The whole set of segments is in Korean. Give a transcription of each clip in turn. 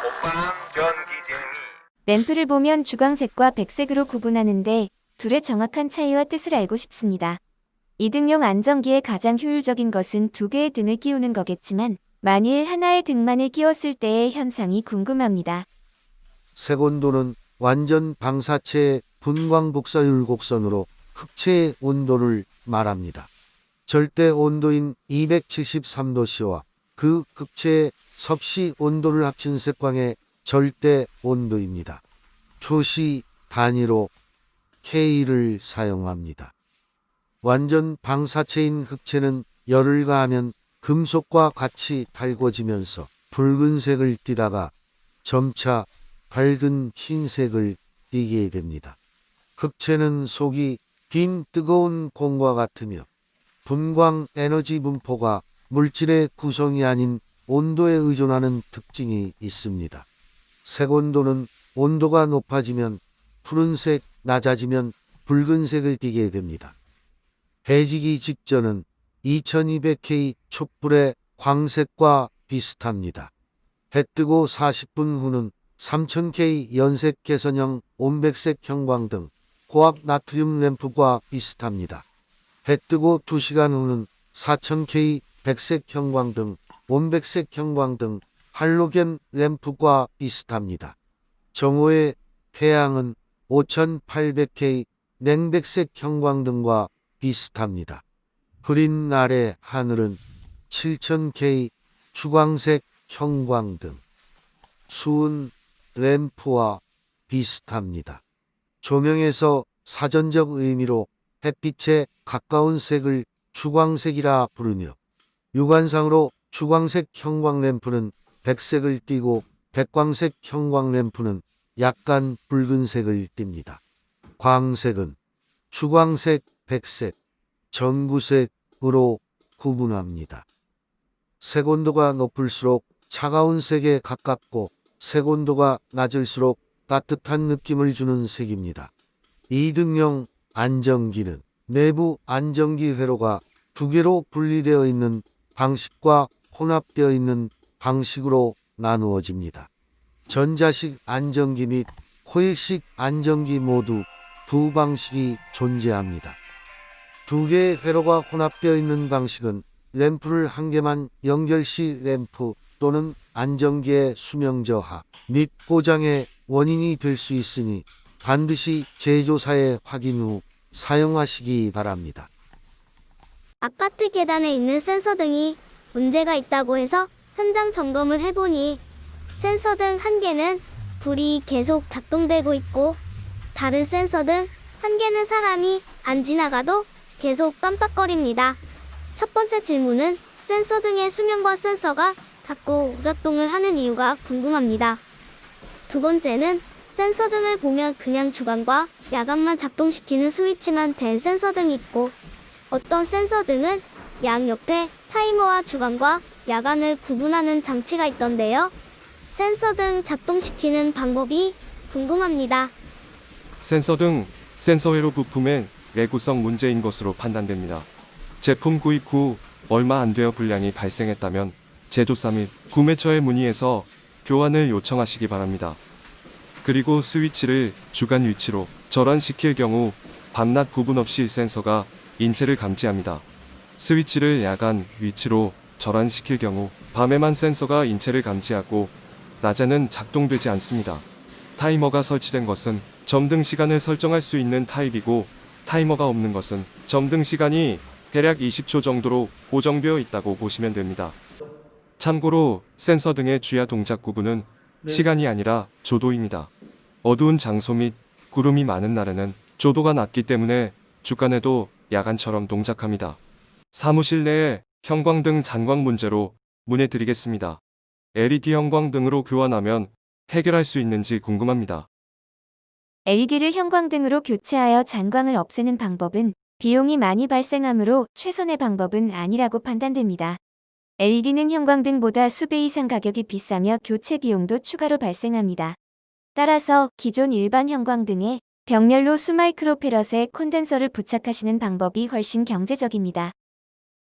호빵 전기쟁이. 램프를 보면 주광색과 백색으로 구분하는데 둘의 정확한 차이와 뜻을 알고 싶습니다. 이등용 안전기의 가장 효율적인 것은 두 개의 등을 끼우는 거겠지만 만일 하나의 등만을 끼웠을 때의 현상이 궁금합니다. 색온도는 완전 방사체의 분광복사율 곡선으로 흑체의 온도를 말합니다. 절대 온도인 273도씨와 그 흑체의 섭씨 온도를 합친 색광의 절대 온도입니다. 표시 단위로 K를 사용합니다. 완전 방사체인 흑체는 열을 가하면 금속과 같이 밝아지면서 붉은색을 띠다가 점차 밝은 흰색을 띠게 됩니다. 흑체는 속이 빈 뜨거운 공과 같으며 분광 에너지 분포가 물질의 구성이 아닌 온도에 의존하는 특징이 있습니다. 색온도는 온도가 높아지면 푸른색, 낮아지면 붉은색을 띠게 됩니다. 해지기 직전은 2200K 촛불의 광색과 비슷합니다. 해 뜨고 40분 후는 3000K 연색 개선형 온백색 형광등, 고압 나트륨 램프과 비슷합니다. 해 뜨고 2시간 후는 4000K 백색 형광등, 온백색 형광등, 할로겐 램프과 비슷합니다. 정오의 태양은 5800K 냉백색 형광등과 비슷합니다. 흐린 날의 하늘은 7000K 주광색 형광등, 수은 램프와 비슷합니다. 조명에서 사전적 의미로 햇빛에 가까운 색을 주광색이라 부르며 육안상으로 주광색 형광램프는 백색을 띠고 백광색 형광램프는 약간 붉은색을 띱니다. 광색은 주광색, 백색, 전구색으로 구분합니다. 색온도가 높을수록 차가운 색에 가깝고 색온도가 낮을수록 따뜻한 느낌을 주는 색입니다. 이등용 안전기는 내부 안전기 회로가 두 개로 분리되어 있는 방식과 혼합되어 있는 방식으로 나누어집니다. 전자식 안전기 및 코일식 안전기 모두 두 방식이 존재합니다. 두 개의 회로가 혼합되어 있는 방식은 램프를 한 개만 연결 시 램프 또는 안전기의 수명 저하 및 고장의 원인이 될 수 있으니 반드시 제조사에 확인 후 사용하시기 바랍니다. 아파트 계단에 있는 센서 등이 문제가 있다고 해서 현장 점검을 해보니 센서 등 한 개는 불이 계속 작동되고 있고 다른 센서 등 한 개는 사람이 안 지나가도 계속 깜빡거립니다. 첫 번째 질문은 센서 등의 수명과 센서가 자꾸 오작동을 하는 이유가 궁금합니다. 두 번째는 센서 등을 보면 그냥 주간과 야간만 작동시키는 스위치만 된 센서 등이 있고 어떤 센서 등은 양옆에 타이머와 주간과 야간을 구분하는 장치가 있던데요. 센서 등 작동시키는 방법이 궁금합니다. 센서 등 센서 회로 부품의 내구성 문제인 것으로 판단됩니다. 제품 구입 후 얼마 안 되어 불량이 발생했다면 제조사 및 구매처에 문의해서 교환을 요청하시기 바랍니다. 그리고 스위치를 주간 위치로 절환시킬 경우 밤낮 구분 없이 센서가 인체를 감지합니다. 스위치를 야간 위치로 절환시킬 경우 밤에만 센서가 인체를 감지하고 낮에는 작동되지 않습니다. 타이머가 설치된 것은 점등 시간을 설정할 수 있는 타입이고 타이머가 없는 것은 점등 시간이 대략 20초 정도로 고정되어 있다고 보시면 됩니다. 참고로 센서 등의 주야 동작 구분은 시간이 아니라 조도입니다. 어두운 장소 및 구름이 많은 날에는 조도가 낮기 때문에 주간에도 야간처럼 동작합니다. 사무실 내에 형광등 잔광 문제로 문의드리겠습니다. LED 형광등으로 교환하면 해결할 수 있는지 궁금합니다. LED를 형광등으로 교체하여 잔광을 없애는 방법은 비용이 많이 발생하므로 최선의 방법은 아니라고 판단됩니다. LED는 형광등보다 수배 이상 가격이 비싸며 교체 비용도 추가로 발생합니다. 따라서 기존 일반 형광등에 병렬로 수마이크로페럿의 콘덴서를 부착하시는 방법이 훨씬 경제적입니다.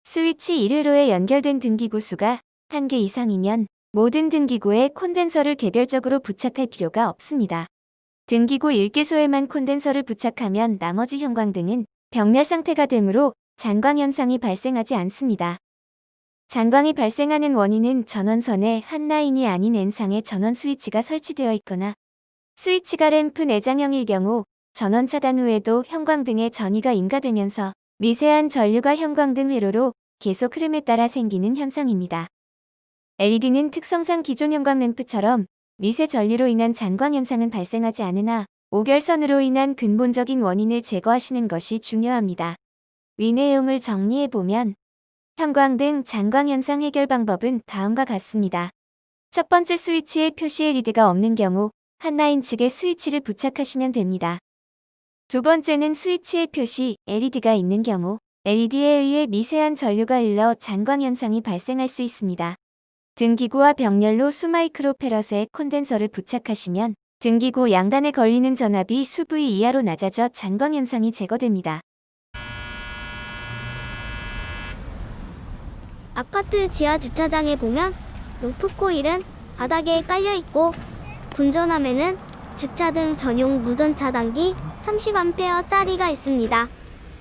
스위치 1회로에 연결된 등기구 수가 1개 이상이면 모든 등기구에 콘덴서를 개별적으로 부착할 필요가 없습니다. 등기구 1개소에만 콘덴서를 부착하면 나머지 형광등은 병렬 상태가 되므로 잔광 현상이 발생하지 않습니다. 잔광이 발생하는 원인은 전원선에 한 라인이 아닌 N상의 전원 스위치가 설치되어 있거나 스위치가 램프 내장형일 경우 전원 차단 후에도 형광등의 전위가 인가되면서 미세한 전류가 형광등 회로로 계속 흐름에 따라 생기는 현상입니다. LED는 특성상 기존 형광 램프처럼 미세 전류로 인한 잔광 현상은 발생하지 않으나 오결선으로 인한 근본적인 원인을 제거하시는 것이 중요합니다. 위 내용을 정리해보면 형광등 잔광 현상 해결 방법은 다음과 같습니다. 첫 번째, 스위치에 표시 LED가 없는 경우 한 라인 측에 스위치를 부착하시면 됩니다. 두 번째는 스위치에 표시 LED가 있는 경우 LED에 의해 미세한 전류가 흘러 잔광 현상이 발생할 수 있습니다. 등기구와 병렬로 수마이크로페럿의 콘덴서를 부착하시면 등기구 양단에 걸리는 전압이 수V 이하로 낮아져 잔광 현상이 제거됩니다. 아파트 지하 주차장에 보면 루프 코일은 바닥에 깔려 있고 분전함에는 주차등 전용 무전 차단기 30A짜리가 있습니다.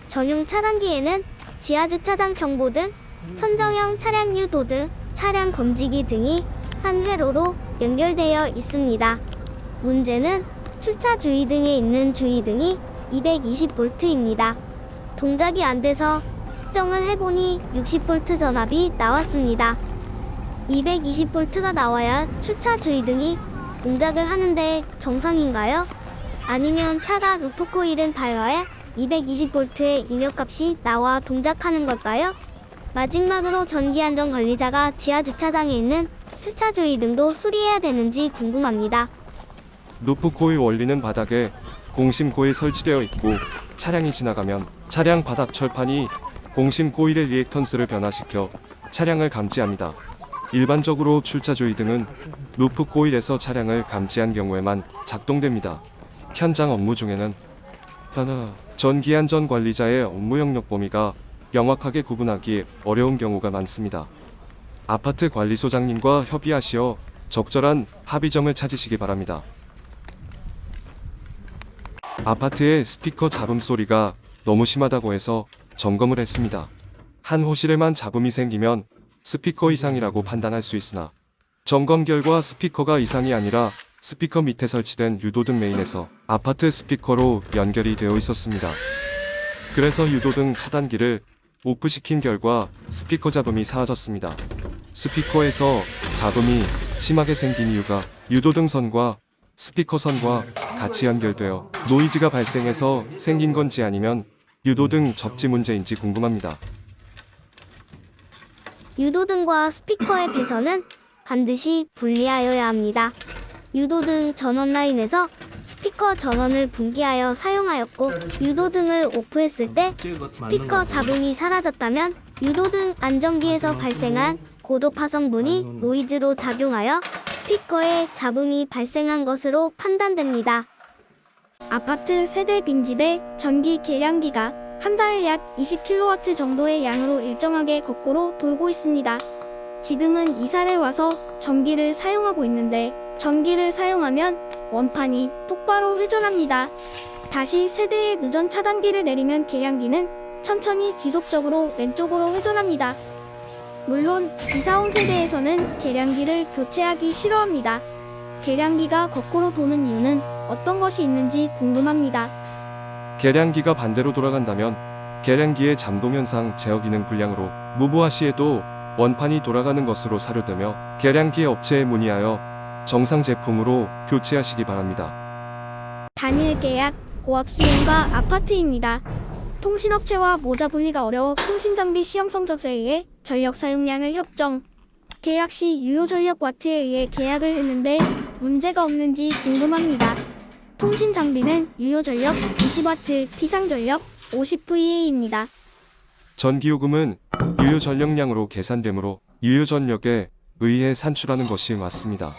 전용 차단기에는 지하 주차장 경보등, 천정형 차량 유도등, 차량 검지기 등이 한 회로로 연결되어 있습니다. 문제는 출차 주의등에 있는 주의등이 220V입니다. 동작이 안 돼서 측정을 해보니 60V 전압이 나왔습니다. 220V가 나와야 출차 주의등이 동작을 하는데 정상인가요? 아니면 차가 루프 코일은 밟아야 220V의 입력값이 나와 동작하는 걸까요? 마지막으로 전기안전관리자가 지하 주차장에 있는 출차 주의등도 수리해야 되는지 궁금합니다. 루프 코일 원리는 바닥에 공심 코일 설치되어 있고 차량이 지나가면 차량 바닥 철판이 공심 코일의 리액턴스를 변화시켜 차량을 감지합니다. 일반적으로 출차 주의등은 루프 코일에서 차량을 감지한 경우에만 작동됩니다. 현장 업무 중에는 전기안전관리자의 업무 영역 범위가 명확하게 구분하기 어려운 경우가 많습니다. 아파트 관리소장님과 협의하시어 적절한 합의점을 찾으시기 바랍니다. 아파트의 스피커 잡음 소리가 너무 심하다고 해서 점검을 했습니다. 한 호실에만 잡음이 생기면 스피커 이상이라고 판단할 수 있으나 점검 결과 스피커가 이상이 아니라 스피커 밑에 설치된 유도등 메인에서 아파트 스피커로 연결이 되어 있었습니다. 그래서 유도등 차단기를 오프시킨 결과 스피커 잡음이 사라졌습니다. 스피커에서 잡음이 심하게 생긴 이유가 유도등 선과 스피커 선과 같이 연결되어 노이즈가 발생해서 생긴 건지 아니면 유도등 접지 문제인지 궁금합니다. 유도등과 스피커의 배선은 반드시 분리하여야 합니다. 유도등 전원 라인에서 스피커 전원을 분기하여 사용하였고 유도등을 오프했을 때 스피커 잡음이 사라졌다면 유도등 안전기에서 발생한 고도파 성분이 노이즈로 작용하여 스피커에 잡음이 발생한 것으로 판단됩니다. 아파트 세대 빈집에 전기 계량기가 한 달에 약 20kW 정도의 양으로 일정하게 거꾸로 돌고 있습니다. 지금은 이사를 와서 전기를 사용하고 있는데 전기를 사용하면 원판이 똑바로 회전합니다. 다시 세대의 누전 차단기를 내리면 계량기는 천천히 지속적으로 왼쪽으로 회전합니다. 물론 이사온 세대에서는 계량기를 교체하기 싫어합니다. 계량기가 거꾸로 도는 이유는 어떤 것이 있는지 궁금합니다. 계량기가 반대로 돌아간다면 계량기의 잠동현상 제어 기능 불량으로 무보화 시에도 원판이 돌아가는 것으로 사료되며 계량기 업체에 문의하여 정상 제품으로 교체하시기 바랍니다. 단일 계약, 고압시공가 아파트입니다. 통신업체와 모자 분리가 어려워 통신장비 시험 성적에 의해 전력 사용량을 협정. 계약 시 유효 전력 와트에 의해 계약을 했는데 문제가 없는지 궁금합니다. 통신 장비는 유효 전력 20W, 피상 전력 50VA입니다. 전기요금은 유효 전력량으로 계산되므로 유효 전력에 의해 산출하는 것이 맞습니다.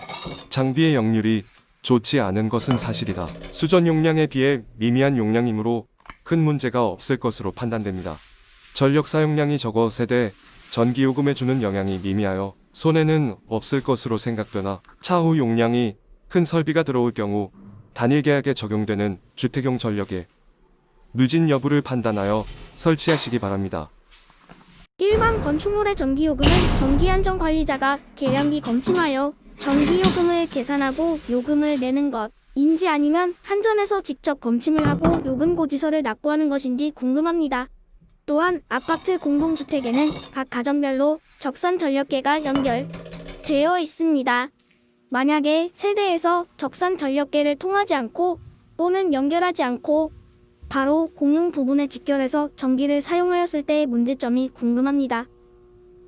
장비의 역률이 좋지 않은 것은 사실이다. 수전 용량에 비해 미미한 용량이므로 큰 문제가 없을 것으로 판단됩니다. 전력 사용량이 적어 세대 전기요금에 주는 영향이 미미하여 손해는 없을 것으로 생각되나 차후 용량이 큰 설비가 들어올 경우 단일 계약에 적용되는 주택용 전력의 누진 여부를 판단하여 설치하시기 바랍니다. 일반 건축물의 전기요금은 전기안전관리자가 계량기 검침하여 전기요금을 계산하고 요금을 내는 것인지 아니면 한전에서 직접 검침을 하고 요금 고지서를 납부하는 것인지 궁금합니다. 또한 아파트 공동주택에는 각 가정별로 적산 전력계가 연결되어 있습니다. 만약에 세대에서 적산 전력계를 통하지 않고 또는 연결하지 않고 바로 공용 부분에 직결해서 전기를 사용하였을 때의 문제점이 궁금합니다.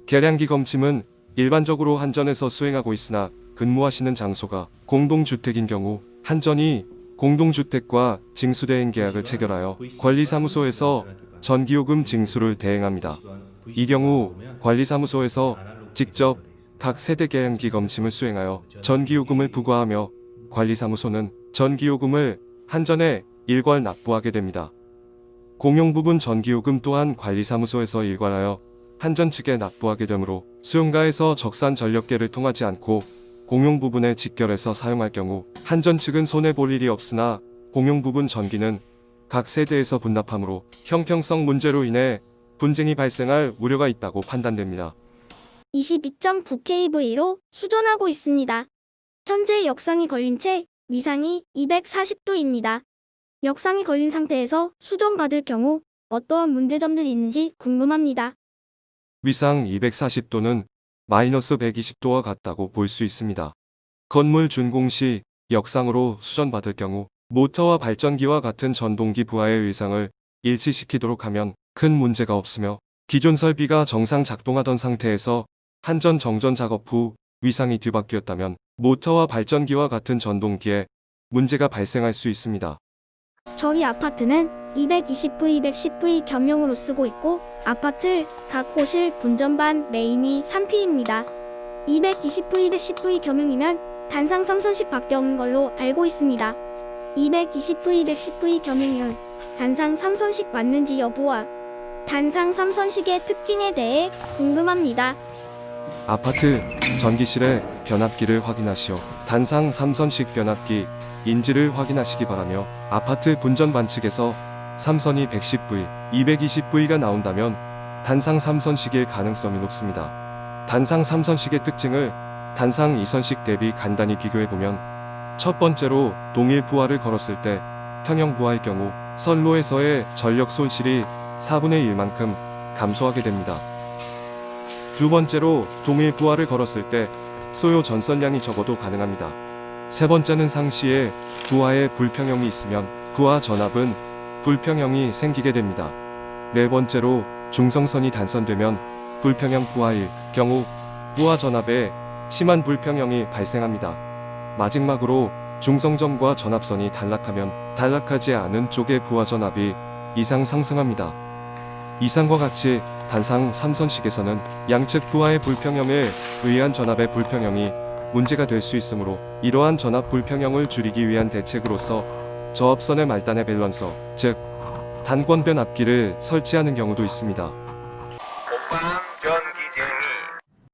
계량기 검침은 일반적으로 한전에서 수행하고 있으나 근무하시는 장소가 공동주택인 경우 한전이 공동주택과 징수대행 계약을 체결하여 관리사무소에서 전기요금 징수를 대행합니다. 이 경우 관리사무소에서 직접 각 세대 계량기 검침을 수행하여 전기요금을 부과하며 관리사무소는 전기요금을 한전에 일괄 납부하게 됩니다. 공용 부분 전기요금 또한 관리사무소에서 일괄하여 한전 측에 납부하게 되므로 수용가에서 적산 전력계를 통하지 않고 공용 부분에 직결해서 사용할 경우 한전 측은 손해볼 일이 없으나 공용 부분 전기는 각 세대에서 분납하므로 형평성 문제로 인해 분쟁이 발생할 우려가 있다고 판단됩니다. 22.9kV로 수전하고 있습니다. 현재 역상이 걸린 채 위상이 240도입니다. 역상이 걸린 상태에서 수전받을 경우 어떠한 문제점들이 있는지 궁금합니다. 위상 240도는 마이너스 120도와 같다고 볼 수 있습니다. 건물 준공 시 역상으로 수전받을 경우 모터와 발전기와 같은 전동기 부하의 위상을 일치시키도록 하면 큰 문제가 없으며 기존 설비가 정상 작동하던 상태에서 한전 정전 작업 후 위상이 뒤바뀌었다면 모터와 발전기와 같은 전동기에 문제가 발생할 수 있습니다. 저희 아파트는 220V, 210V 겸용으로 쓰고 있고 아파트 각 호실 분전반 메인이 3P입니다. 220V, 210V 겸용이면 단상 3선식 밖에 없는 걸로 알고 있습니다. 220V, 210V 겸용이면 단상 3선식 맞는지 여부와 단상 3선식의 특징에 대해 궁금합니다. 아파트 전기실의 변압기를 확인하시어 단상 3선식 변압기 인지를 확인하시기 바라며 아파트 분전반 측에서 3선이 110V, 220V가 나온다면 단상 3선식일 가능성이 높습니다. 단상 3선식의 특징을 단상 2선식 대비 간단히 비교해보면 첫 번째로 동일 부하를 걸었을 때 평형 부하일 경우 선로에서의 전력 손실이 4분의 1만큼 감소하게 됩니다. 두 번째로 동일 부하를 걸었을 때 소요 전선량이 적어도 가능합니다. 세 번째는 상시에 부하에 불평형이 있으면 부하 전압은 불평형이 생기게 됩니다. 네 번째로 중성선이 단선되면 불평형 부하일 경우 부하 전압에 심한 불평형이 발생합니다. 마지막으로 중성점과 전압선이 단락하면 단락하지 않은 쪽의 부하 전압이 이상 상승합니다. 이상과 같이 단상 3선식에서는 양측 부하의 불평형에 의한 전압의 불평형이 문제가 될 수 있으므로 이러한 전압 불평형을 줄이기 위한 대책으로서 저압선의 말단의 밸런서, 즉 단권변압기를 설치하는 경우도 있습니다.